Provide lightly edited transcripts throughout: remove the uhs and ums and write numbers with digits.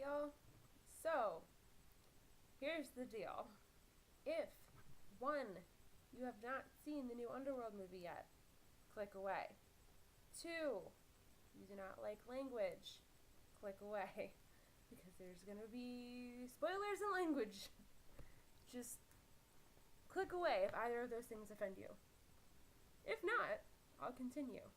y'all. So, here's the deal. If, one, you have not seen the new Underworld movie yet, click away. Two, you do not like language, click away. Because there's gonna be spoilers in language. Just click away if either of those things offend you. If not, I'll continue.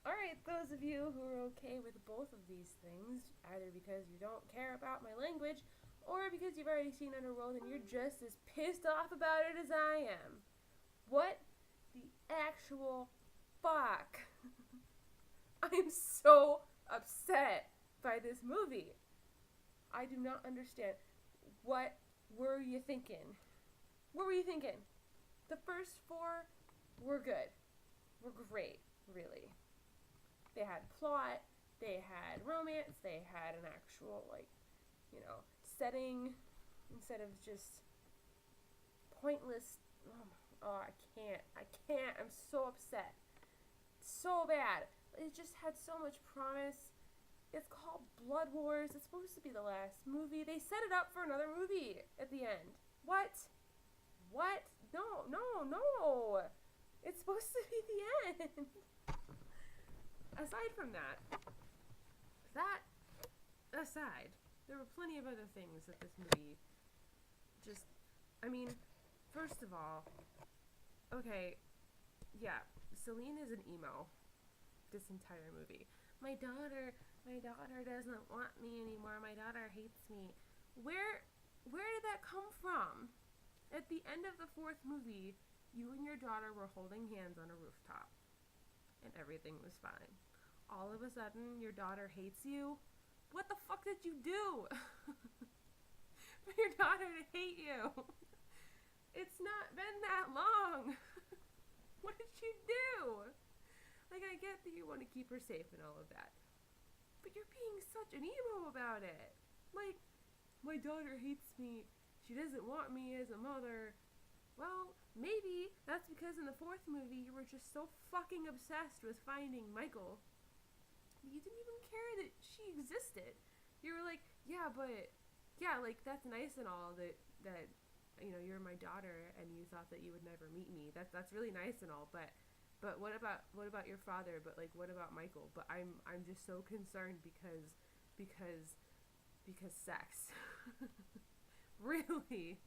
Alright, those of you who are okay with both of these things, either because you don't care about my language, or because you've already seen Underworld and you're just as pissed off about it as I am. What the actual fuck? I'm so upset by this movie. I do not understand. What were you thinking? What were you thinking? The first four were good. Were great, really. They had plot, they had romance, they had an actual, setting instead of just pointless. I can't. I'm so upset. So bad. It just had so much promise. It's called Blood Wars. It's supposed to be the last movie. They set it up for another movie at the end. What? No. It's supposed to be the end. Aside from that aside, there were plenty of other things that this movie first of all, okay, yeah, Celine is an emo this entire movie. My daughter doesn't want me anymore. My daughter hates me. Where did that come from? At the end of the fourth movie, you and your daughter were holding hands on a rooftop, and everything was fine. All of a sudden, your daughter hates you? What the fuck did you do for your daughter to hate you? It's not been that long. What did you do? I get that you want to keep her safe and all of that, but you're being such an emo about it. My daughter hates me. She doesn't want me as a mother. Well, maybe that's because in the fourth movie you were just so fucking obsessed with finding Michael. You didn't even care that she existed. You were like, that's nice and all that you're my daughter and you thought that you would never meet me. That's really nice and all, but what about your father? But what about Michael? But I'm just so concerned because sex really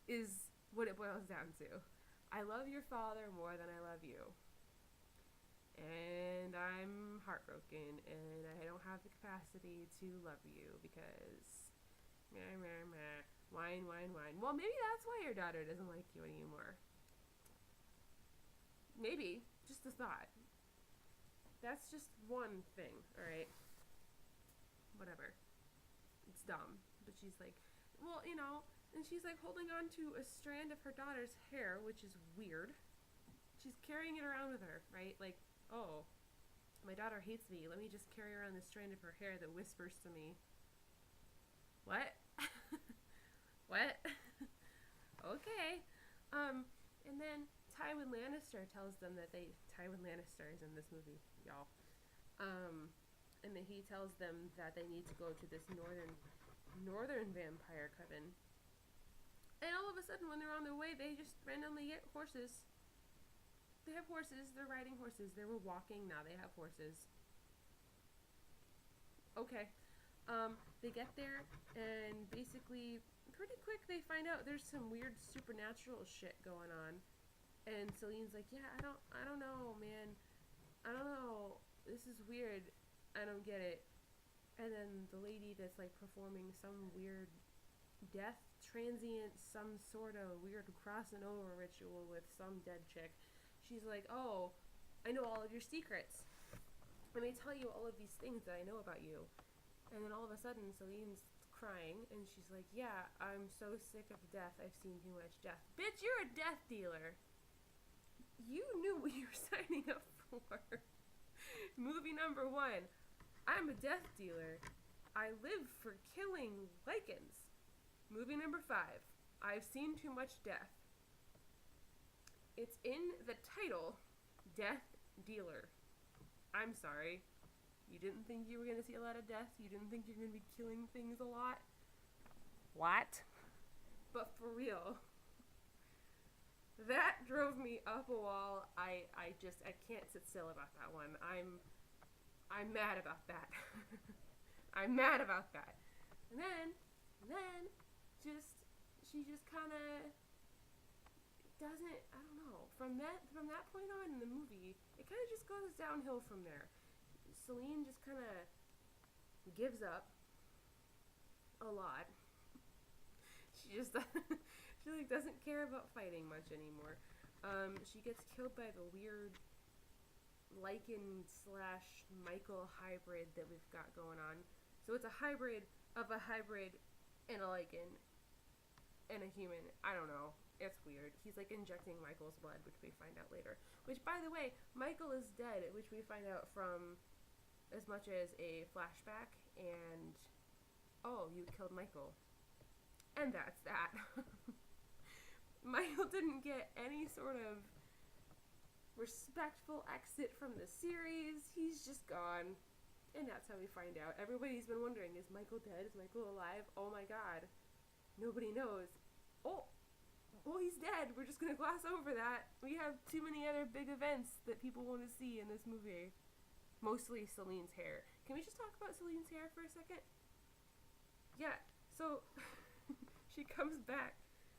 is what it boils down to. I love your father more than I love you. And I'm heartbroken, and I don't have the capacity to love you because wine. Well, maybe that's why your daughter doesn't like you anymore. Maybe. Just a thought. That's just one thing, alright? Whatever. It's dumb. But she's like, and she's holding on to a strand of her daughter's hair, which is weird. She's carrying it around with her, right? Oh, my daughter hates me. Let me just carry around this strand of her hair that whispers to me. What? What? Okay. And then Tywin Lannister tells them that Tywin Lannister is in this movie, y'all. And that he tells them that they need to go to this northern vampire coven. And all of a sudden, when they're on their way, they just randomly get horses. They have horses. They're riding horses. They were walking. Now they have horses. Okay. They get there, and basically, pretty quick, they find out there's some weird supernatural shit going on. And Celine's like, yeah, I don't know, man. I don't know. This is weird. I don't get it. And then the lady that's performing some weird death transient, some sort of weird crossing over ritual with some dead chick. She's like, oh, I know all of your secrets. Let me tell you all of these things that I know about you. And then all of a sudden, Celine's crying, and she's like, yeah, I'm so sick of death. I've seen too much death. Bitch, you're a death dealer. You knew what you were signing up for. Movie number 1. I'm a death dealer. I live for killing Lycans. Movie number 5. I've seen too much death. It's in the title, Death Dealer. I'm sorry. You didn't think you were going to see a lot of death? You didn't think you're going to be killing things a lot? What? But for real, that drove me up a wall. I can't sit still about that one. I'm mad about that. I'm mad about that. And then, she just kind of doesn't, I don't know, from that point on in the movie, it kind of just goes downhill from there. Celine just kind of gives up a lot. She just she like doesn't care about fighting much anymore. She gets killed by the weird lichen / Michael hybrid that we've got going on. So it's a hybrid of a hybrid and a lichen and a human. I don't know. It's weird. He's like injecting Michael's blood, which we find out later. Which, by the way, Michael is dead, which we find out from as much as a flashback and, oh, you killed Michael. And that's that. Michael didn't get any sort of respectful exit from the series. He's just gone. And that's how we find out. Everybody's been wondering, is Michael dead? Is Michael alive? Oh my god. Nobody knows. Oh, he's dead. We're just gonna gloss over that. We have too many other big events that people want to see in this movie. Mostly Celine's hair. Can we just talk about Celine's hair for a second? Yeah, so she comes back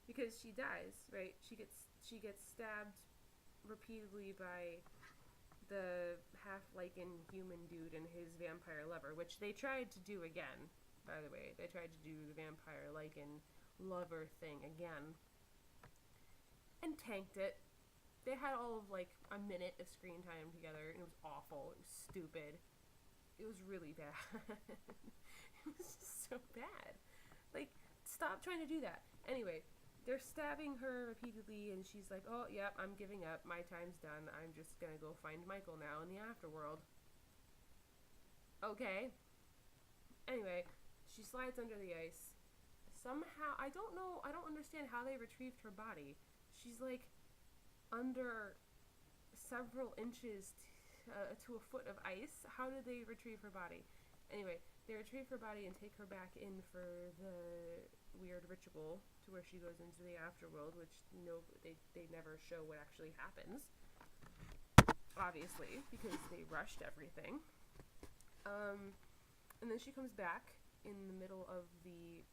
because she dies, right? She gets stabbed repeatedly by the half-lichen human dude and his vampire lover, which they tried to do again, by the way. They tried to do the vampire-lichen lover thing again. And tanked it. They had all of like a minute of screen time together, and it was awful. It was stupid. It was really bad. It was just so bad. Like, stop trying to do that. Anyway, they're stabbing her repeatedly, and she's like, oh, yep, I'm giving up. My time's done. I'm just gonna go find Michael now in the afterworld. Okay. Anyway, she slides under the ice. Somehow, I don't understand how they retrieved her body. She's like under several inches to a foot of ice. How did they retrieve her body? Anyway, they retrieve her body and take her back in for the weird ritual to where she goes into the afterworld, which they never show what actually happens, obviously, because they rushed everything. And then she comes back in the middle of the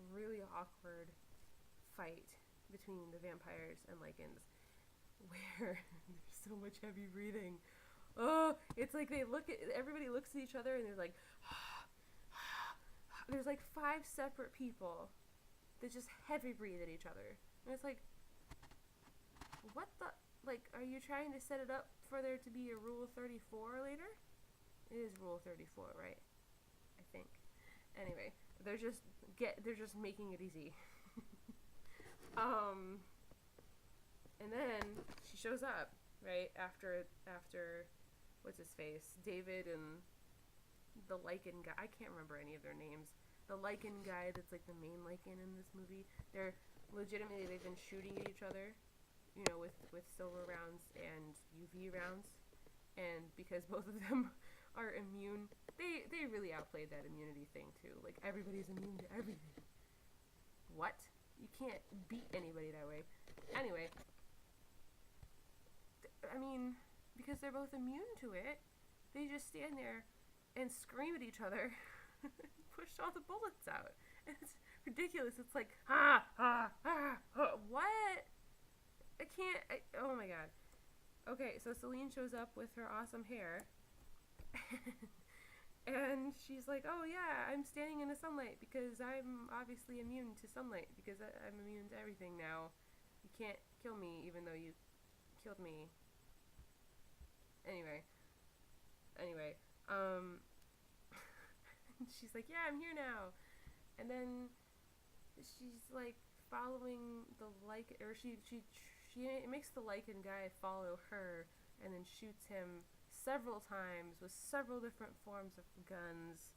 really awkward fight between the vampires and lichens, where there's so much heavy breathing. Oh, it's like everybody looks at each other and they're like, there's like 5 separate people that just heavy breathe at each other. And it's like, what the, like, are you trying to set it up for there to be a Rule 34 later? It is Rule 34, right? I think. Anyway, they're just making it easy. And then she shows up, right, after what's his face, David and the lichen guy. I can't remember any of their names. The lichen guy that's like the main lichen in this movie. They've been shooting at each other, you know, with silver rounds and UV rounds, and because both of them are immune, they really outplayed that immunity thing too. Like, everybody's immune to everything. What? You can't beat anybody that way. Anyway, I mean, because they're both immune to it, they just stand there and scream at each other and push all the bullets out. And it's ridiculous. It's like, what? Oh my god. Okay, so Celine shows up with her awesome hair. And she's like, oh yeah, I'm standing in the sunlight because I'm obviously immune to sunlight because I'm immune to everything now. You can't kill me even though you killed me. Anyway, she's like, yeah, I'm here now. And then she's like following the lichen, or she makes the lichen guy follow her and then shoots him several times with several different forms of guns,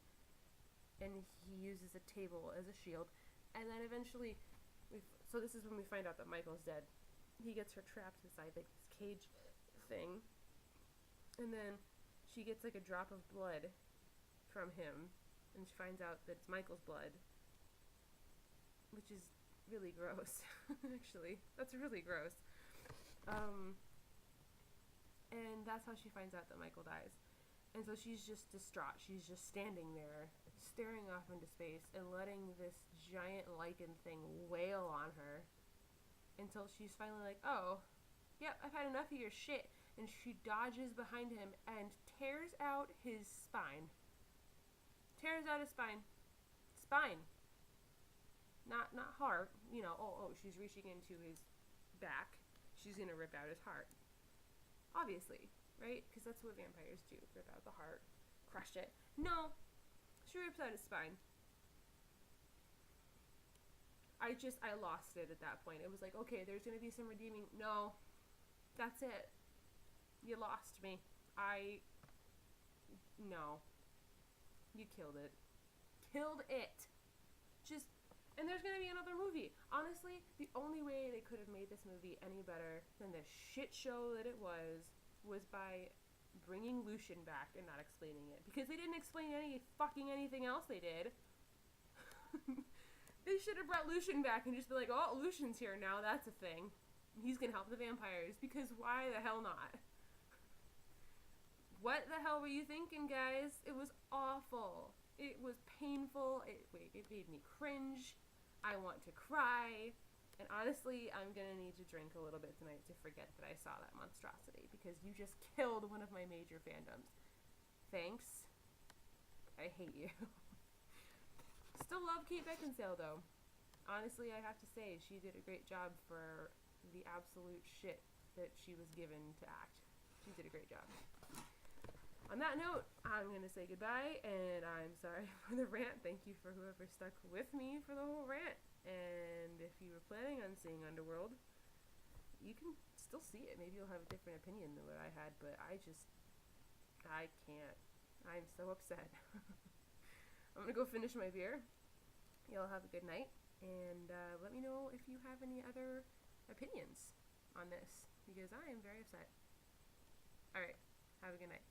and he uses a table as a shield. And then eventually, so this is when we find out that Michael's dead. He gets her trapped inside like this cage thing, and then she gets like a drop of blood, from him, and she finds out that it's Michael's blood, which is really gross. Actually, that's really gross. And that's how she finds out that Michael dies. And so she's just distraught. She's just standing there, staring off into space and letting this giant lichen thing wail on her until she's finally like, oh, yep, I've had enough of your shit. And she dodges behind him and tears out his spine. Tears out his spine. Spine. Not heart. You know, oh, she's reaching into his back. She's gonna rip out his heart. Obviously, right? Because that's what vampires do. Rip out the heart. Crush it. No. She rips out his spine. I lost it at that point. It was like, okay, there's gonna be some redeeming. No. That's it. You lost me. No. You killed it. Killed it. And there's gonna be another movie. Honestly, the only way they could have made this movie any better than the shit show that it was by bringing Lucian back and not explaining it. Because they didn't explain anything else they did. They should have brought Lucian back and just be like, oh, Lucian's here now, that's a thing. He's gonna help the vampires, because why the hell not? What the hell were you thinking, guys? It was awful. It was painful. It made me cringe. I want to cry. And honestly, I'm gonna need to drink a little bit tonight to forget that I saw that monstrosity, because you just killed one of my major fandoms. Thanks. I hate you. Still love Kate Beckinsale, though. Honestly, I have to say, she did a great job for the absolute shit that she was given to act. She did a great job. On that note, I'm going to say goodbye, and I'm sorry for the rant. Thank you for whoever stuck with me for the whole rant. And if you were planning on seeing Underworld, you can still see it. Maybe you'll have a different opinion than what I had, but I can't. I'm so upset. I'm going to go finish my beer. Y'all have a good night, and let me know if you have any other opinions on this, because I am very upset. Alright, have a good night.